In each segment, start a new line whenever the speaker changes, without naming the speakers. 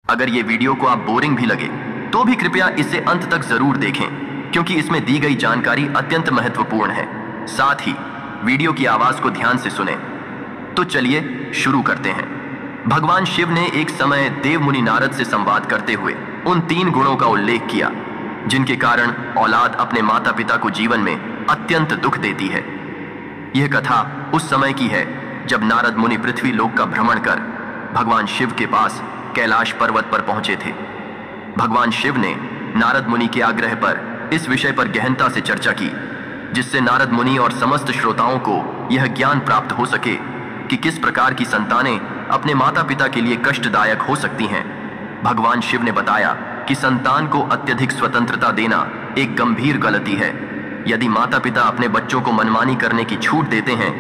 अगर ये वीडियो को आप बोरिंग भी लगे तो भी कृपया इसे अंत तक जरूर देखें, क्योंकि इसमें दी गई जानकारी अत्यंत महत्वपूर्ण है। साथ ही वीडियो की आवाज को ध्यान से सुनें। तो चलिए शुरू करते हैं। भगवान शिव ने एक समय देव मुनि नारद से संवाद करते हुए उन 3 गुणों का उल्लेख किया जिनके कारण औलाद अपने माता पिता को जीवन में अत्यंत दुख देती है। यह कथा उस समय की है जब नारद मुनि पृथ्वी लोक का भ्रमण कर भगवान शिव के पास कैलाश पर्वत पर पहुंचे थे। भगवान शिव ने नारद मुनि के आग्रह पर इस विषय पर गहनता से चर्चा की, जिससे नारद मुनि और समस्त श्रोताओं को यह ज्ञान प्राप्त हो सके कि किस प्रकार की संतानें अपने माता पिता के लिए कष्टदायक हो सकती हैं। भगवान शिव ने बताया कि संतान को अत्यधिक स्वतंत्रता देना एक गंभीर गलती है। यदि माता पिता अपने बच्चों को मनमानी करने की छूट देते हैं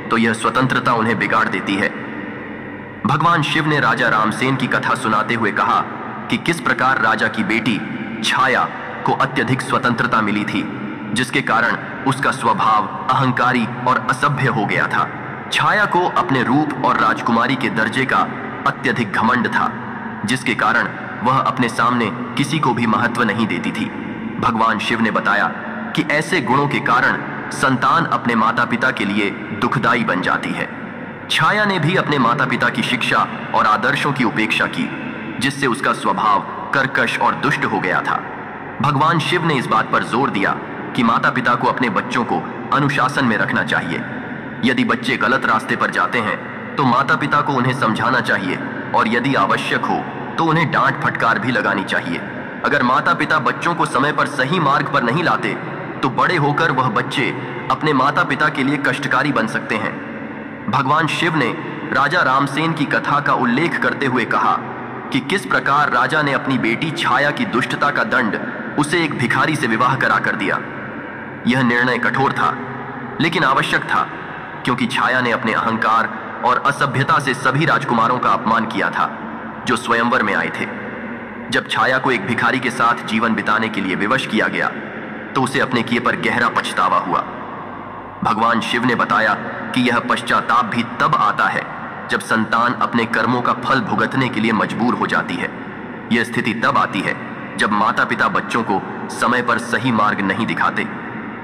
तो यह स्वतंत्रता उन्हें बिगाड़ देती है। भगवान शिव ने राजा रामसेन की कथा सुनाते हुए कहा कि किस प्रकार राजा की बेटी छाया को अत्यधिक स्वतंत्रता मिली थी, जिसके कारण उसका स्वभाव अहंकारी और असभ्य हो गया था। छाया को अपने रूप और राजकुमारी के दर्जे का अत्यधिक घमंड था, जिसके कारण वह अपने सामने किसी को भी महत्व नहीं देती थी। भगवान शिव ने बताया कि ऐसे गुणों के कारण संतान अपने माता पिता के लिए दुखदाई बन जाती है। छाया ने भी अपने माता पिता की शिक्षा और आदर्शों की उपेक्षा की, जिससे उसका स्वभाव कर्कश और दुष्ट हो गया था। भगवान शिव ने इस बात पर जोर दिया कि माता पिता को अपने बच्चों को अनुशासन में रखना चाहिए। यदि बच्चे गलत रास्ते पर जाते हैं तो माता पिता को उन्हें समझाना चाहिए और यदि आवश्यक हो तो उन्हें डांट फटकार भी लगानी चाहिए। अगर माता पिता बच्चों को समय पर सही मार्ग पर नहीं लाते तो बड़े होकर वह बच्चे अपने माता पिता के लिए कष्टकारी बन सकते हैं। भगवान शिव ने राजा रामसेन की कथा का उल्लेख करते हुए कहा कि किस प्रकार राजा ने अपनी बेटी छाया की दुष्टता का दंड उसे एक भिखारी से विवाह करा कर दिया। यह निर्णय कठोर था लेकिन आवश्यक था, क्योंकि छाया ने अपने अहंकार और असभ्यता से सभी राजकुमारों का अपमान किया था जो स्वयंवर में आए थे। जब छाया को एक भिखारी के साथ जीवन बिताने के लिए विवश किया गया तो उसे अपने किए पर गहरा पछतावा हुआ। भगवान शिव ने बताया कि यह पश्चाताप भी तब आता है जब संतान अपने कर्मों का फल भुगतने के लिए मजबूर हो जाती है। यह स्थिति तब आती है जब माता पिता बच्चों को समय पर सही मार्ग नहीं दिखाते।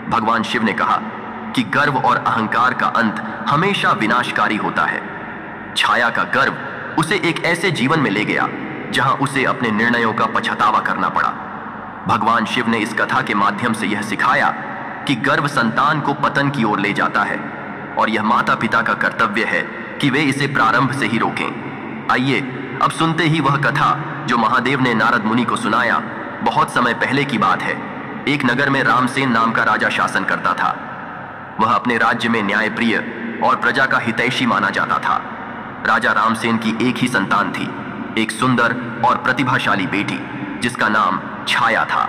भगवान शिव ने कहा कि गर्व और अहंकार का अंत हमेशा विनाशकारी होता है। छाया का गर्व उसे एक ऐसे जीवन में ले गया जहां उसे अपने निर्णयों का पछतावा करना पड़ा। भगवान शिव ने इस कथा के माध्यम से यह सिखाया कि गर्व संतान को पतन की ओर ले जाता है और यह माता पिता का कर्तव्य है कि वे इसे प्रारंभ से ही रोकें। आइए अब सुनते ही वह कथा जो महादेव ने नारद मुनि को सुनाया। बहुत समय पहले की बात है। एक नगर में रामसेन नाम का राजा शासन करता था। वह अपने राज्य में न्यायप्रिय और प्रजा का हितैषी माना जाता था। राजा रामसेन की एक ही संतान थी, एक सुंदर और प्रतिभाशाली बेटी जिसका नाम छाया था।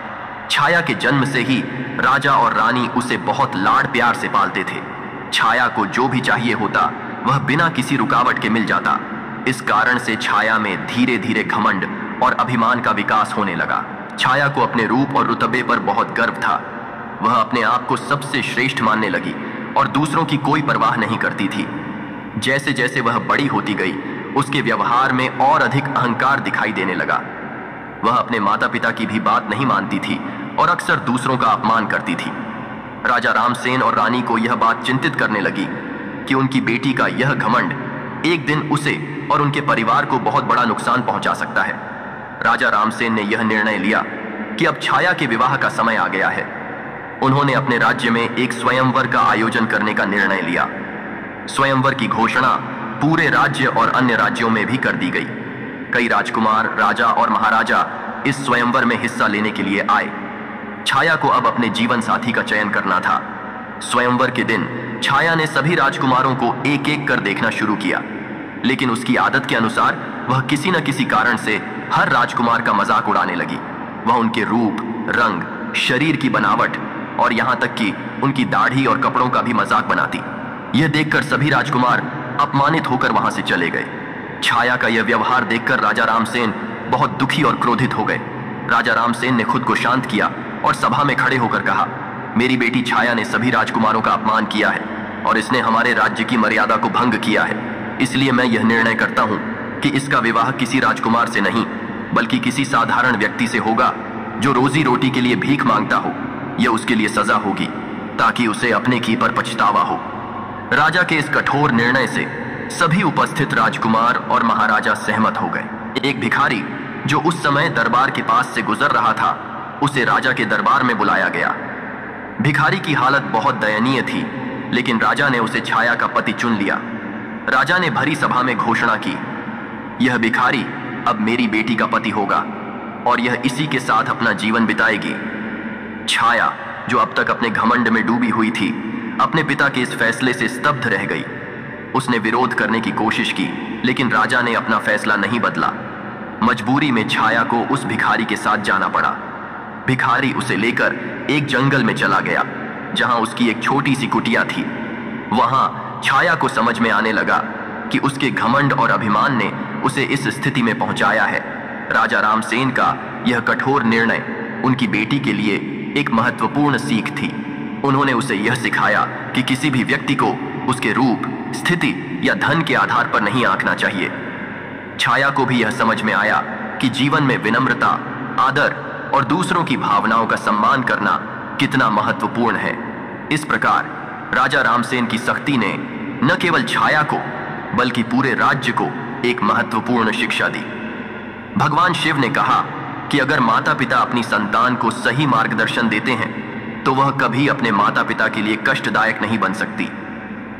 छाया के जन्म से ही राजा और रानी उसे बहुत लाड़ प्यार से पालते थे। छाया को जो भी चाहिए होता वह बिना किसी रुकावट के मिल जाता। इस कारण से छाया में धीरे धीरे घमंड और अभिमान का विकास होने लगा। छाया को अपने रूप और रुतबे पर बहुत गर्व था। वह अपने आप को सबसे श्रेष्ठ मानने लगी और दूसरों की कोई परवाह नहीं करती थी। जैसे जैसे वह बड़ी होती गई उसके व्यवहार में और अधिक अहंकार दिखाई देने लगा। वह अपने माता पिता की भी बात नहीं मानती थी और अक्सर दूसरों का अपमान करती थी। राजा रामसेन और रानी को यह बात चिंतित करने लगी कि उनकी बेटी का यह घमंड एक दिन उसे और उनके परिवार को बहुत बड़ा नुकसान पहुंचा सकता है। राजा रामसेन ने यह निर्णय लिया कि अब छाया के विवाह का समय आ गया है। उन्होंने अपने राज्य में एक स्वयंवर का आयोजन करने का निर्णय लिया। स्वयंवर की घोषणा पूरे राज्य और अन्य राज्यों में भी कर दी गई। कई राजकुमार, राजा और महाराजा इस स्वयंवर में हिस्सा लेने के लिए आए। छाया को अब अपने जीवन साथी का चयन करना था। स्वयंवर के दिन छाया ने सभी राजकुमारों को एक एक कर देखना शुरू किया, लेकिन उसकी आदत के अनुसार वह किसी न किसी कारण से हर राजकुमार का मजाक उड़ाने लगी। वह उनके रूप, रंग, शरीर की बनावट और यहां तक कि उनकी दाढ़ी और कपड़ों का भी मजाक बनाती। यह देखकर सभी राजकुमार अपमानित होकर वहां से चले गए। छाया का यह व्यवहार देखकर राजा रामसेन बहुत दुखी और क्रोधित हो गए। राजा रामसेन ने खुद को शांत किया और सभा में खड़े होकर कहा, मेरी बेटी छाया ने सभी राजकुमारों का अपमान किया है और इसने हमारे राज्य की मर्यादा को भंग किया है। इसलिए मैं यह निर्णय करता हूं कि इसका विवाह किसी राजकुमार से नहीं बल्कि किसी साधारण व्यक्ति से होगा जो रोजी रोटी के लिए भीख मांगता हो। यह उसके लिए सजा होगी ताकि उसे अपने की पर पछतावा हो। राजा के इस कठोर निर्णय से सभी उपस्थित राजकुमार और महाराजा सहमत हो गए। एक भिखारी जो उस समय दरबार के पास से गुजर रहा था, उसे राजा के दरबार में बुलाया गया। भिखारी की हालत बहुत दयनीय थी, लेकिन राजा ने उसे छाया का पति चुन लिया। राजा ने भरी सभा में घोषणा की, यह भिखारी अब मेरी बेटी का पति होगा और यह इसी के साथ अपना जीवन बिताएगी। छाया, जो अब तक अपने घमंड में डूबी हुई थी, अपने पिता के इस फैसले से स्तब्ध रह गई। उसने विरोध करने की कोशिश की, लेकिन राजा ने अपना फैसला नहीं बदला। मजबूरी में छाया को उस भिखारी के साथ जाना पड़ा। भिखारी उसे लेकर एक जंगल में चला गया, जहां उसकी एक छोटी सी कुटिया थी। वहां छाया को समझ में आने लगा कि उसके घमंड और अभिमान ने उसे इस स्थिति में पहुंचाया है। राजा रामसेन का यह कठोर निर्णय उनकी बेटी के लिए एक महत्वपूर्ण सीख थी। उन्होंने उसे यह सिखाया कि किसी भी व्यक्ति को उसके रूप, स्थिति या धन के आधार पर नहीं आंकना चाहिए। छाया को भी यह समझ में आया कि जीवन में विनम्रता, आदर और दूसरों की भावनाओं का सम्मान करना कितना महत्वपूर्ण है। इस प्रकार राजा रामसेन की सख्ती ने न केवल छाया को बल्कि पूरे राज्य को एक महत्वपूर्ण शिक्षा दी। भगवान शिव ने कहा कि अगर माता पिता अपनी संतान को सही मार्गदर्शन देते हैं तो वह कभी अपने माता पिता के लिए कष्टदायक नहीं बन सकती।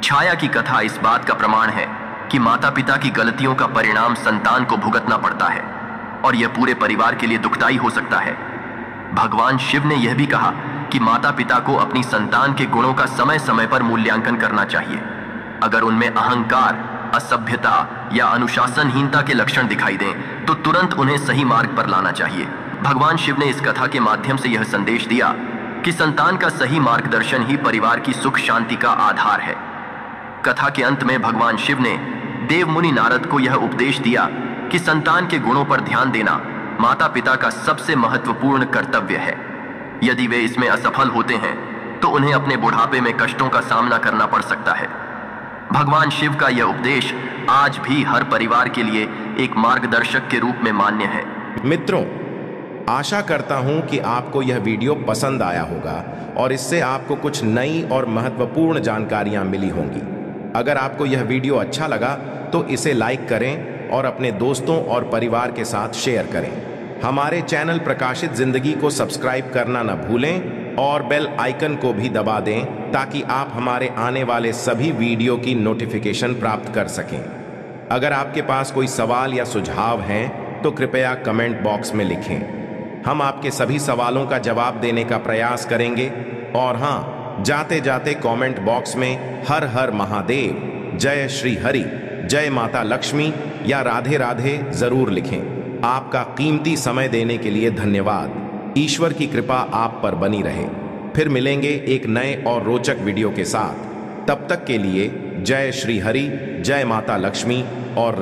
छाया की कथा इस बात का प्रमाण है कि माता पिता की गलतियों का परिणाम संतान को भुगतना पड़ता है और यह पूरे परिवार के लिए दुखदायी हो सकता है। भगवान शिव ने यह भी कहा कि माता पिता को अपनी संतान के गुणों का समय समय पर मूल्यांकन करना चाहिए। अगर उनमें अहंकार, असभ्यता या अनुशासनहीनता के लक्षण दिखाई दें तो तुरंत उन्हें सही मार्ग पर लाना चाहिए। भगवान शिव ने इस कथा के माध्यम से यह संदेश दिया कि संतान का सही मार्गदर्शन ही परिवार की सुख शांति का आधार है। कथा के अंत में भगवान शिव ने देव मुनि नारद को यह उपदेश दिया कि संतान के गुणों पर ध्यान देना माता पिता का सबसे महत्वपूर्ण कर्तव्य है। यदि वे इसमें असफल होते हैं तो उन्हें अपने बुढ़ापे में कष्टों का सामना करना पड़ सकता है। भगवान शिव का यह उपदेश आज भी हर परिवार के लिए एक मार्गदर्शक के रूप में मान्य है।
मित्रों, आशा करता हूं कि आपको यह वीडियो पसंद आया होगा और इससे आपको कुछ नई और महत्वपूर्ण जानकारियां मिली होंगी। अगर आपको यह वीडियो अच्छा लगा तो इसे लाइक करें और अपने दोस्तों और परिवार के साथ शेयर करें। हमारे चैनल प्रकाशित जिंदगी को सब्सक्राइब करना न भूलें और बेल आइकन को भी दबा दें ताकि आप हमारे आने वाले सभी वीडियो की नोटिफिकेशन प्राप्त कर सकें। अगर आपके पास कोई सवाल या सुझाव हैं तो कृपया कमेंट बॉक्स में लिखें। हम आपके सभी सवालों का जवाब देने का प्रयास करेंगे। और हाँ, जाते जाते कमेंट बॉक्स में हर हर महादेव, जय श्री हरि, जय माता लक्ष्मी या राधे राधे जरूर लिखें। आपका कीमती समय देने के लिए धन्यवाद। ईश्वर की कृपा आप पर बनी रहे। फिर मिलेंगे एक नए और रोचक वीडियो के साथ। तब तक के लिए जय श्री हरि, जय माता लक्ष्मी और